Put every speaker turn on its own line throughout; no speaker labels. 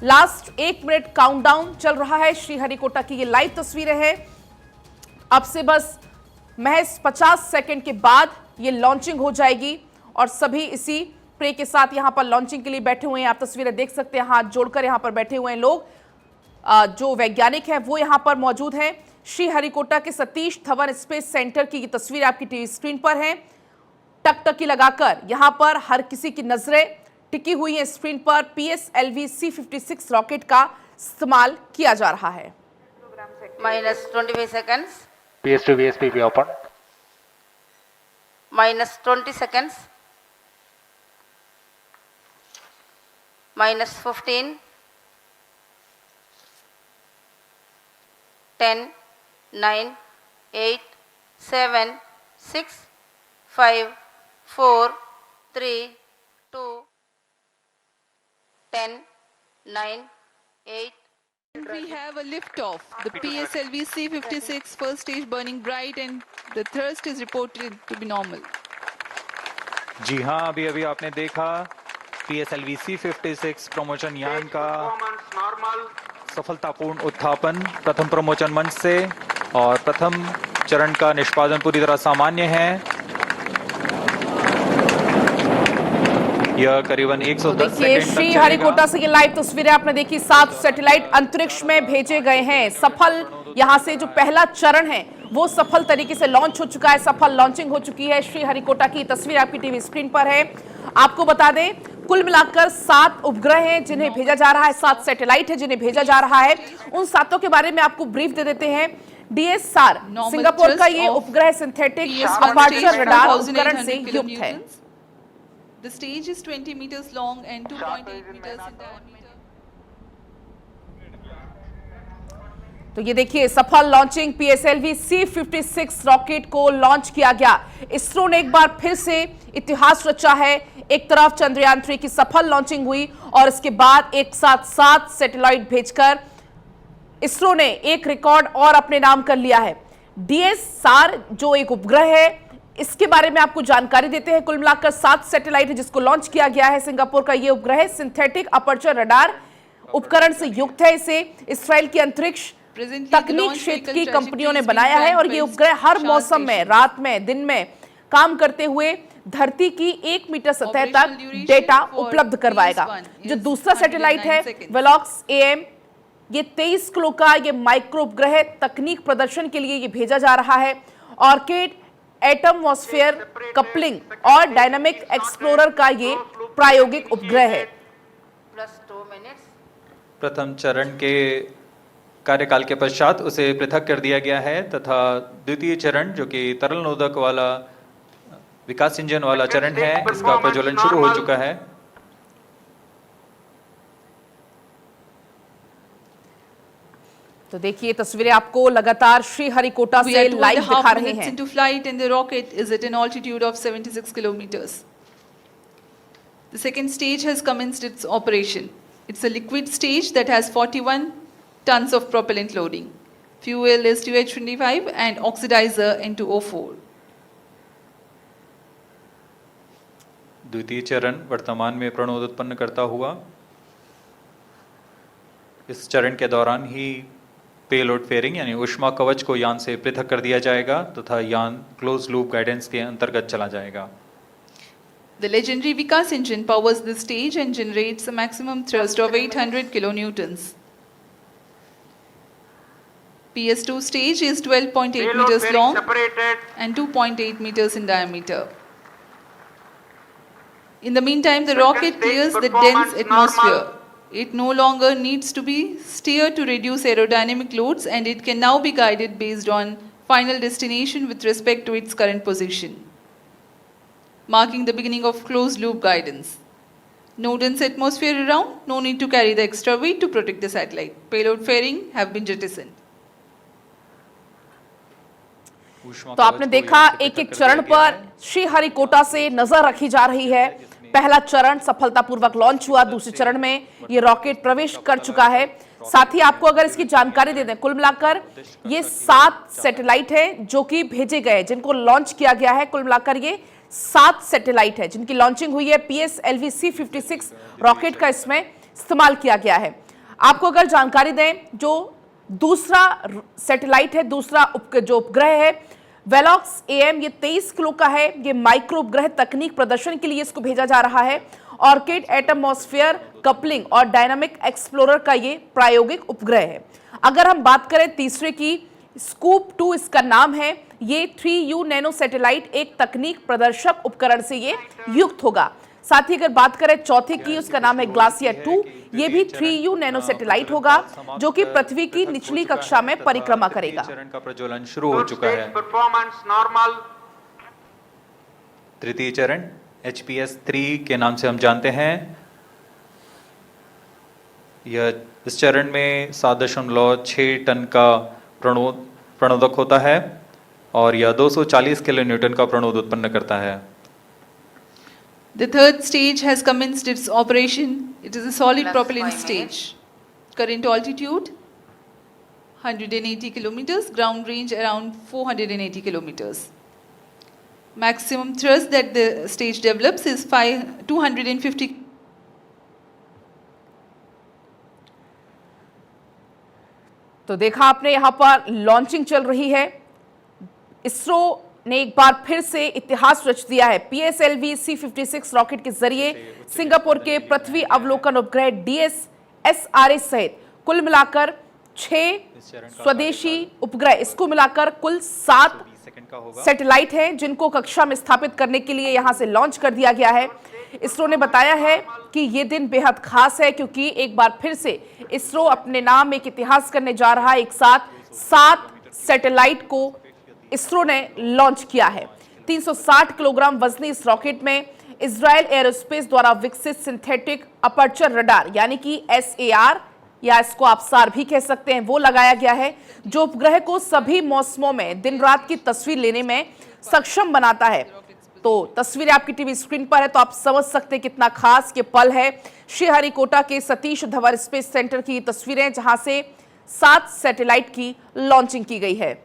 Last 1 minute countdown चल रहा है। श्रीहरिकोटा की ये लाइव तस्वीरें हैं। अब से बस महज 50 सेकंड के बाद ये लॉन्चिंग हो जाएगी और सभी इसी प्रे के साथ यहां पर लॉन्चिंग के लिए बैठे हुए हैं। आप तस्वीरें देख सकते हैं, हाथ जोड़कर यहां पर बैठे हुए हैं लोग। जो वैज्ञानिक हैं वो यहां पर मौजूद हैं। श्रीहरिकोटा के सतीश धवन स्पेस सेंटर की ये तस्वीर आपकी टीवी स्क्रीन पर है। टकटकी लगाकर यहां पर हर किसी की नजरें टिकी हुई है स्क्रीन पर। PSLV C-56 रॉकेट का इस्तेमाल किया जा रहा है।
-25 seconds.
PS2 VSPP open.
-20 seconds. -15. 10, 9, 8, 7, 6, 5, 4, 3, 2, 10, 9, 8.
We have a liftoff. The PSLV C-56 first stage burning bright and the thrust is reported to be normal.
जी हाँ, अभी अभी आपने देखा PSLV C-56 प्रमोशन यान का सफलतापूर्ण उत्थापन प्रथम प्रमोशन मंच से, और प्रथम चरण का निष्पादन पूरी तरह सामान्य है। यह करीबन 110 सेकंड तक
श्रीहरिकोटा से ये लाइव तस्वीरें आपने देखी। 7 सैटेलाइट अंतरिक्ष में भेजे गए हैं। सफल यहां से जो पहला चरण है वो सफल तरीके से लॉन्च हो चुका है। सफल लॉन्चिंग हो चुकी है। श्रीहरिकोटा की तस्वीर आपकी टीवी स्क्रीन पर है। आपको बता दें, कुल मिलाकर 7 उपग्रह हैं जिन्हें भेजा जा रहा है, 7 सैटेलाइट है जिन्हें भेजा जा रहा है। उन 7 के बारे में आपको ब्रीफ दे देते हैं। DSR सिंगापुर का ये उपग्रह सिंथेटिक अपर्चर रडार उपकरण से युक्त है।
The stage is 20 meters long and 2.8 meters in diameter.
तो ये देखिए सफल लॉन्चिंग PSLV C-56 रॉकेट को लॉन्च किया गया। इसरो ने एक बार फिर से इतिहास रचा है। एक तरफ चंद्रयान 3 की सफल लॉन्चिंग हुई और इसके बाद एक साथ 7 सैटेलाइट भेजकर इसरो ने एक रिकॉर्ड और अपने नाम कर लिया है। DSR जो एक उपग्रह है, इसके बारे में आपको जानकारी देते हैं। कुल मिलाकर 7 सैटेलाइट है जिसको लॉन्च किया गया है। सिंगापुर का यह उपग्रह सिंथेटिक अपर्चर रडार उपकरण से युक्त है। इसे इसराइल की अंतरिक्ष तकनीक क्षेत्र की कंपनियों ने बनाया है और ये उपग्रह हर मौसम में, रात में, दिन में काम करते हुए धरती की 1 मीटर सतह तक डेटा उपलब्ध करवाएगा। जो दूसरा सैटेलाइट है वेलॉक्स AM, ये 23 किलो का ये माइक्रो उपग्रह तकनीक प्रदर्शन के लिए ये भेजा जा रहा है। ऑर्किड एटमॉस्फेयर कपलिंग और डायनामिक एक्सप्लोरर का ये प्रायोगिक उपग्रह है।
+2 minutes.
प्रथम चरण के कार्यकाल के पश्चात उसे पृथक कर दिया गया है तथा द्वितीय चरण जो कि तरल नोदक वाला विकास इंजन वाला चरण है, इसका प्रज्वलन शुरू हो चुका है।
तो देखिए तस्वीरें आपको लगातार श्रीहरिकोटा से लाइव दिखा रहे हैं।
Into flight and the rocket is at an altitude of 76 kilometers. The second stage has commenced its operation. It's a liquid stage that has 41 tons of propellant loading. Fuel is STU-H25 and oxidizer N2O4.
द्वितीय चरण वर्तमान में प्रणोद उत्पन्न करता हुआ, इस चरण के दौरान ही पेलोड फेयरिंग यानी ऊष्मा कवच को यान से पृथक कर दिया जाएगा तथा यान क्लोज लूप गाइडेंस के अंतर्गत चला जाएगा।
The legendary Vikas engine powers this stage and generates a maximum thrust of 800 kilonewtons. PS2 stage is 12.8 meters long and 2.8 meters in diameter. In the meantime, the rocket clears the dense atmosphere. It no longer needs to be steered to reduce aerodynamic loads and it can now be guided based on final destination with respect to its current position, marking the beginning of closed loop guidance. No dense atmosphere around, no need to carry the extra weight to protect the satellite. Payload fairing have been jettisoned.
तो आपने देखा एक एक चरण पर श्रीहरिकोटा से नजर रखी जा रही है। पहला चरण सफलतापूर्वक लॉन्च हुआ, दूसरे चरण में ये रॉकेट प्रवेश कर चुका है। साथ ही आपको अगर इसकी जानकारी दे दें, कुल मिलाकर ये 7 सैटेलाइट है जो कि भेजे गए, जिनको लॉन्च किया गया है। कुल मिलाकर ये 7 सैटेलाइट है जिनकी लॉन्चिंग हुई है। PSLV C-56 रॉकेट का इसमें इस्तेमाल किया गया है। आपको अगर जानकारी दें, जो दूसरा सैटेलाइट है, दूसरा जो उपग्रह है वेलॉक्स AM, ये 23 किलो का है। ये माइक्रो उपग्रह तकनीक प्रदर्शन के लिए इसको भेजा जा रहा है। ऑर्किड एटमॉस्फेयर कपलिंग और डायनामिक एक्सप्लोरर का ये प्रायोगिक उपग्रह है। अगर हम बात करें तीसरे की, स्कूप 2 इसका नाम है। ये 3U नैनो सैटेलाइट एक तकनीक प्रदर्शक उपकरण से ये युक्त होगा। साथ ही अगर बात करें चौथे की, उसका नाम है ग्लासियर 2। ये भी 3U नैनो सैटेलाइट होगा जो कि पृथ्वी की निचली कक्षा में परिक्रमा करेगा।
चरण का प्रज्वलन शुरू हो चुका है। तृतीय चरण HPS 3 के नाम से हम जानते हैं। यह इस चरण में 7.6 टन का प्रणोदक होता है और यह 240 किलो न्यूटन का प्रणोद उत्पन्न करता है।
The third stage has commenced its operation. It is a solid
Plus
propellant
5
stage. Current altitude 180 kilometers, ground range around 480 kilometers. Maximum thrust that the stage develops is 250.
तो देखा आपने, यहां पर लॉन्चिंग चल रही है। इसरो ने एक बार फिर से इतिहास रच दिया है। PSLV C56 रॉकेट के जरिए सिंगापुर के पृथ्वी अवलोकन उपग्रह DSSRA सहित कुल मिलाकर 6 स्वदेशी उपग्रह, इसको मिलाकर कुल 7 सैटेलाइट हैं जिनको कक्षा में स्थापित करने के लिए यहां से लॉन्च कर दिया गया है। इसरो ने बताया है कि ये दिन बेहद खास है क्योंकि एक बार फिर से इसरो अपने नाम एक इतिहास करने जा रहा है। एक साथ 7 सैटेलाइट को इसरो ने लॉन्च किया है। 360 किलोग्राम वजनी इस रॉकेट में इजराइल एरोस्पेस द्वारा विकसित सिंथेटिक अपर्चर रडार यानी कि SAR या इसको आप सार भी कह सकते हैं, वो लगाया गया है जो उपग्रह को सभी मौसमों में दिन रात की तस्वीर लेने में सक्षम बनाता है। तो तस्वीरें आपकी टीवी स्क्रीन पर है तो आप समझ सकते हैं कितना खास ये पल है। श्रीहरिकोटा के सतीश धवन स्पेस सेंटर की तस्वीरें जहां से 7 सैटेलाइट की लॉन्चिंग की गई है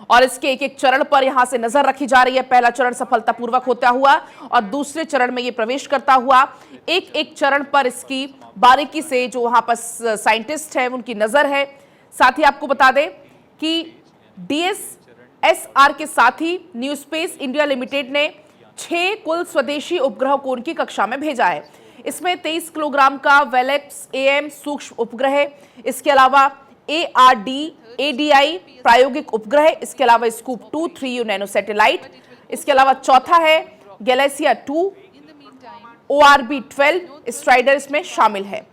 और इसके एक एक चरण पर यहां से नजर रखी जा रही है। पहला चरण सफलतापूर्वक होता हुआ और दूसरे चरण में ये प्रवेश करता हुआ एक एक चरण पर इसकी बारीकी से जो वहां पर साइंटिस्ट है उनकी नजर है। साथ ही आपको बता दें कि DSSR के साथ ही न्यू स्पेस इंडिया लिमिटेड ने 6 कुल स्वदेशी उपग्रह को उनकी कक्षा में भेजा है। इसमें 23 किलोग्राम का वेलॉक्स AM सूक्ष्म उपग्रह, इसके अलावा ARD-ADI प्रायोगिक उपग्रह, इसके अलावा स्कूप 2 3U नैनो सैटेलाइट, इसके अलावा चौथा है गैलेसिया 2 ORB-12 स्ट्राइडर इसमें शामिल है।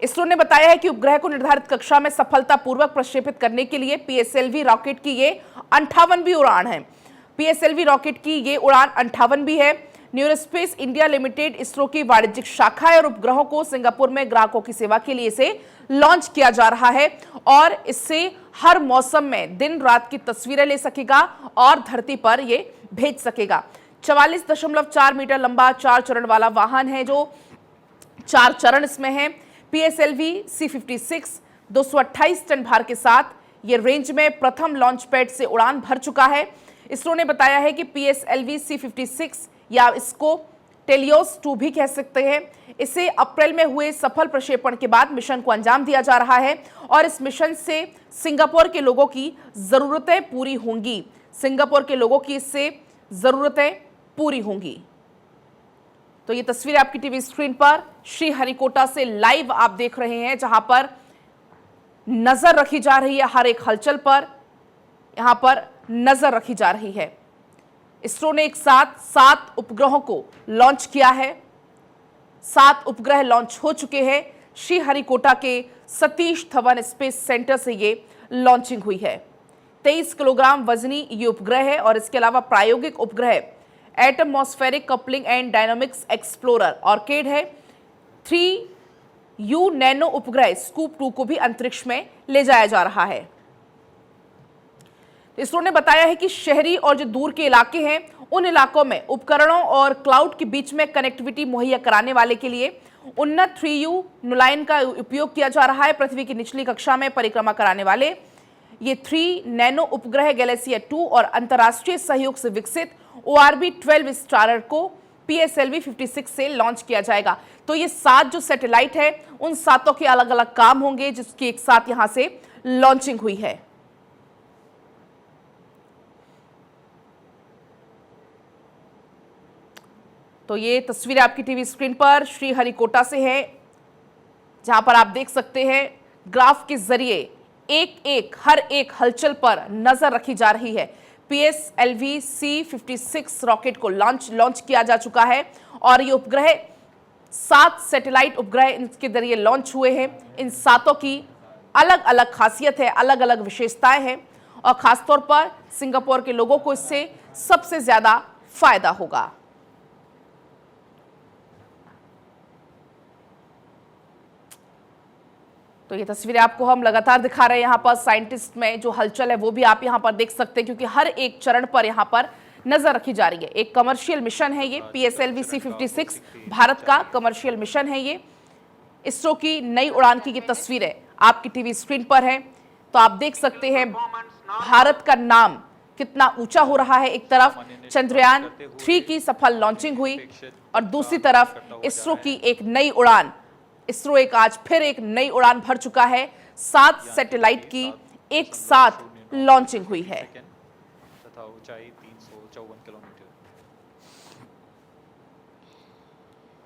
इसरो ने बताया है कि उपग्रह को निर्धारित कक्षा में सफलतापूर्वक प्रक्षेपित करने के लिए PSLV रॉकेट की ये 58वीं उड़ान है। PSLV रॉकेट की ये उड़ान 58वीं है। न्यूरोस्पेस इंडिया लिमिटेड इसरो की वाणिज्यिक शाखा है और उपग्रहों को सिंगापुर में ग्राहकों की सेवा के लिए इसे लॉन्च किया जा रहा है और इससे हर मौसम में दिन रात की तस्वीरें ले सकेगा और धरती पर ये भेज सकेगा। 44.4 मीटर लंबा 4 चरण वाला वाहन है जो 4 चरण इसमें है। PSLV C56 228 टन भार के साथ ये रेंज में प्रथम लॉन्च पैड से उड़ान भर चुका है। इसरो ने बताया है कि PSLV C56 या इसको टेलियोस 2 भी कह सकते हैं, इसे अप्रैल में हुए सफल प्रक्षेपण के बाद मिशन को अंजाम दिया जा रहा है और इस मिशन से सिंगापुर के लोगों की जरूरतें पूरी होंगी। सिंगापुर के लोगों की इससे जरूरतें पूरी होंगी। तो ये तस्वीर आपकी टीवी स्क्रीन पर श्रीहरिकोटा से लाइव आप देख रहे हैं जहां पर नजर रखी जा रही है, हर एक हलचल पर यहां पर नजर रखी जा रही है। इसरो ने एक साथ 7 उपग्रहों को लॉन्च किया है। 7 उपग्रह लॉन्च हो चुके हैं। श्रीहरिकोटा के सतीश धवन स्पेस सेंटर से ये लॉन्चिंग हुई है। 23 किलोग्राम वजनी ये उपग्रह है और इसके अलावा प्रायोगिक उपग्रह atmospheric coupling and dynamics explorer orchid है। 3U नैनो उपग्रह स्कूप 2 को भी अंतरिक्ष में ले जाया जा रहा है। इसरो ने बताया है कि शहरी और जो दूर के इलाके हैं उन इलाकों में उपकरणों और क्लाउड के बीच में कनेक्टिविटी मुहैया कराने वाले के लिए उन्नत 3U नुलाइन का उपयोग किया जा रहा है। पृथ्वी की निचली कक्षा में परिक्रमा कराने वाले ये 3 नैनो उपग्रह गैलेसिया 2 और अंतर्राष्ट्रीय सहयोग से विकसित ORB-12 स्टारर को PSLV 56 से लॉन्च किया जाएगा। तो ये 7 जो सैटेलाइट है उन सातों के अलग अलग काम होंगे जिसकी एक साथ यहां से लॉन्चिंग हुई है। तो ये तस्वीरें आपकी टीवी स्क्रीन पर श्रीहरिकोटा से है, जहां पर आप देख सकते हैं ग्राफ के जरिए हर एक हलचल पर नजर रखी जा रही है। PSLV C-56 रॉकेट को लॉन्च किया जा चुका है और ये उपग्रह 7 सैटेलाइट उपग्रह इनके जरिए लॉन्च हुए हैं। इन सातों की अलग अलग खासियत है, अलग अलग विशेषताएं हैं और खासतौर पर सिंगापुर के लोगों को इससे सबसे ज्यादा फायदा होगा। तो ये तस्वीरें आपको हम लगातार दिखा रहे हैं। यहाँ पर साइंटिस्ट में जो हलचल है वो भी आप यहाँ पर देख सकते हैं, क्योंकि हर एक चरण पर यहाँ पर नजर रखी जा रही है। एक कमर्शियल मिशन है ये, PSLV C-56 भारत का कमर्शियल मिशन है ये। इसरो की नई उड़ान की ये तस्वीरें आपकी टीवी स्क्रीन पर है। तो आप देख सकते हैं भारत का नाम कितना ऊंचा हो रहा है। एक तरफ चंद्रयान 3 की सफल लॉन्चिंग हुई और दूसरी तरफ इसरो की एक नई उड़ान। इसरो आज फिर एक नई उड़ान भर चुका है। 7 सैटेलाइट की एक साथ लॉन्चिंग हुई है
तथा ऊंचाई 354 किलोमीटर।